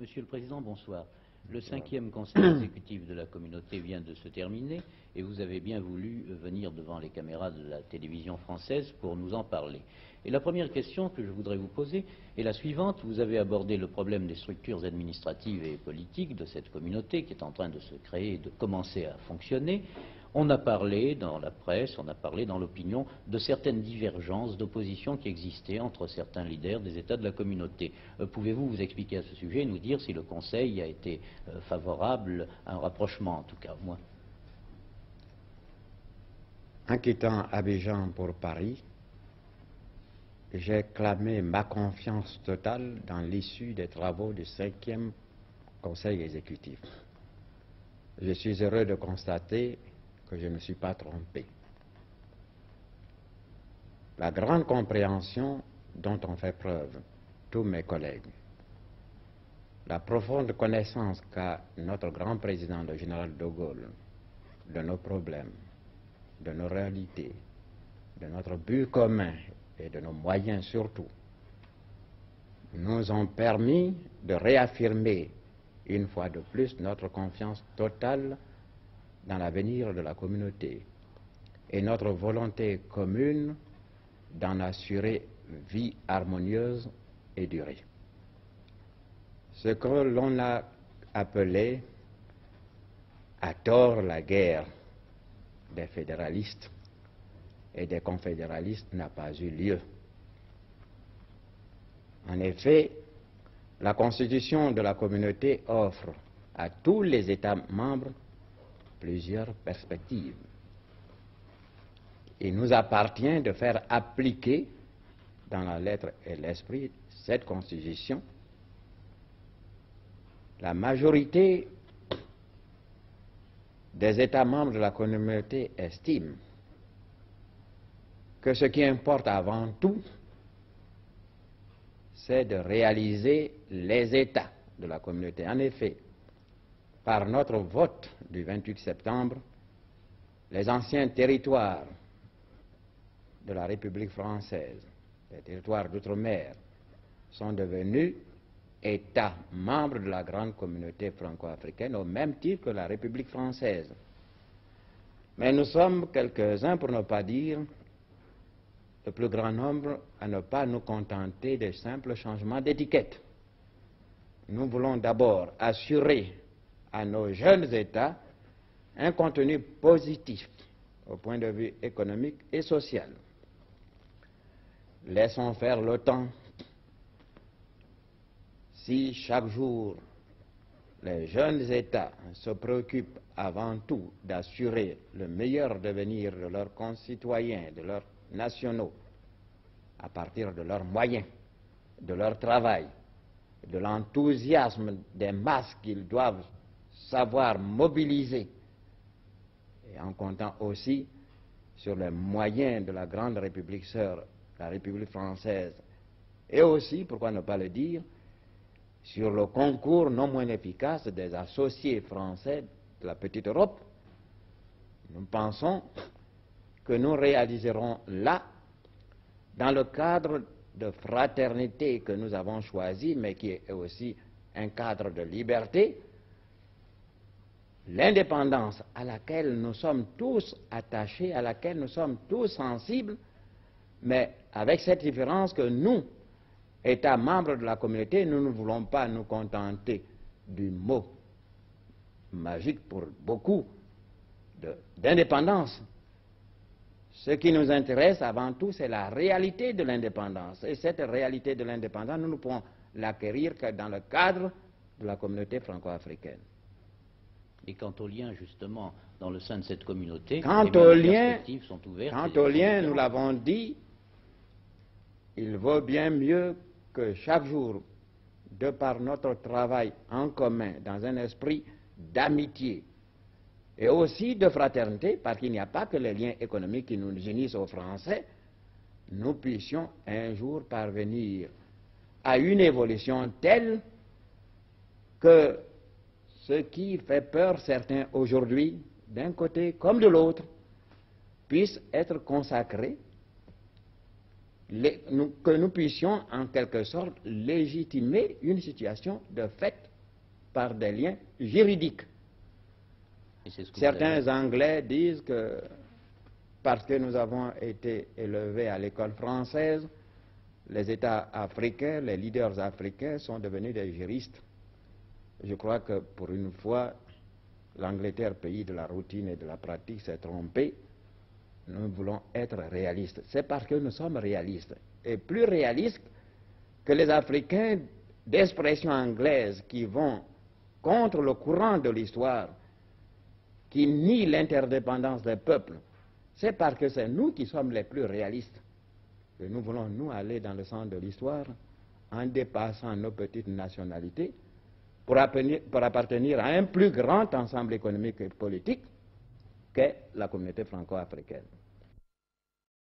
Monsieur le Président, bonsoir. Le 5e Conseil exécutif de la communauté vient de se terminer et vous avez bien voulu venir devant les caméras de la télévision française pour nous en parler. Et la première question que je voudrais vous poser est la suivante. Vous avez abordé le problème des structures administratives et politiques de cette communauté qui est en train de se créer et de commencer à fonctionner. On a parlé dans la presse, on a parlé dans l'opinion de certaines divergences, d'opposition qui existaient entre certains leaders des États de la communauté. Pouvez-vous vous expliquer à ce sujet et nous dire si le Conseil a été favorable à un rapprochement, en tout cas, moi? En quittant Abidjan pour Paris, j'ai clamé ma confiance totale dans l'issue des travaux du 5e Conseil exécutif. Je suis heureux de constater que je ne me suis pas trompé. La grande compréhension dont ont fait preuve tous mes collègues, la profonde connaissance qu'a notre grand président, le général de Gaulle, de nos problèmes, de nos réalités, de notre but commun et de nos moyens surtout, nous ont permis de réaffirmer une fois de plus notre confiance totale dans l'avenir de la communauté et notre volonté commune d'en assurer vie harmonieuse et durée. Ce que l'on a appelé à tort la guerre des fédéralistes et des confédéralistes n'a pas eu lieu. En effet, la Constitution de la communauté offre à tous les États membres plusieurs perspectives. Il nous appartient de faire appliquer dans la lettre et l'esprit cette Constitution. La majorité des États membres de la communauté estime que ce qui importe avant tout, c'est de réaliser les États de la communauté. En effet, par notre vote du 28 septembre, les anciens territoires de la République française, les territoires d'outre-mer, sont devenus États membres de la grande communauté franco-africaine au même titre que la République française. Mais nous sommes quelques-uns, pour ne pas dire le plus grand nombre, à ne pas nous contenter de simples changements d'étiquette. Nous voulons d'abord assurer à nos jeunes États un contenu positif au point de vue économique et social. Laissons faire le temps. Si chaque jour les jeunes États se préoccupent avant tout d'assurer le meilleur devenir de leurs concitoyens, de leurs nationaux, à partir de leurs moyens, de leur travail, de l'enthousiasme des masses qu'ils doivent savoir mobiliser, et en comptant aussi sur les moyens de la grande République sœur, la République française, et aussi, pourquoi ne pas le dire, sur le concours non moins efficace des associés français de la petite Europe, nous pensons que nous réaliserons là, dans le cadre de fraternité que nous avons choisi, mais qui est aussi un cadre de liberté, l'indépendance à laquelle nous sommes tous attachés, à laquelle nous sommes tous sensibles, mais avec cette différence que nous, États membres de la communauté, nous ne voulons pas nous contenter du mot magique pour beaucoup d'indépendance. Ce qui nous intéresse avant tout, c'est la réalité de l'indépendance. Et cette réalité de l'indépendance, nous ne pouvons l'acquérir que dans le cadre de la communauté franco-africaine. Et quant aux liens, justement, dans le sein de cette communauté, quant les perspectives sont ouvertes. Quant aux liens, nous l'avons dit, il vaut bien mieux que chaque jour, de par notre travail en commun, dans un esprit d'amitié et aussi de fraternité, parce qu'il n'y a pas que les liens économiques qui nous unissent aux Français, nous puissions un jour parvenir à une évolution telle que ce qui fait peur certains aujourd'hui, d'un côté comme de l'autre, puisse être consacré que nous puissions en quelque sorte légitimer une situation de fait par des liens juridiques. Certains Anglais disent que parce que nous avons été élevés à l'école française, les États africains, les leaders africains sont devenus des juristes. Je crois que pour une fois, l'Angleterre, pays de la routine et de la pratique, s'est trompée. Nous voulons être réalistes. C'est parce que nous sommes réalistes. Et plus réalistes que les Africains d'expression anglaise qui vont contre le courant de l'histoire, qui nient l'interdépendance des peuples. C'est parce que c'est nous qui sommes les plus réalistes que nous voulons, nous, aller dans le sens de l'histoire en dépassant nos petites nationalités pour appartenir à un plus grand ensemble économique et politique qu'est la communauté franco-africaine.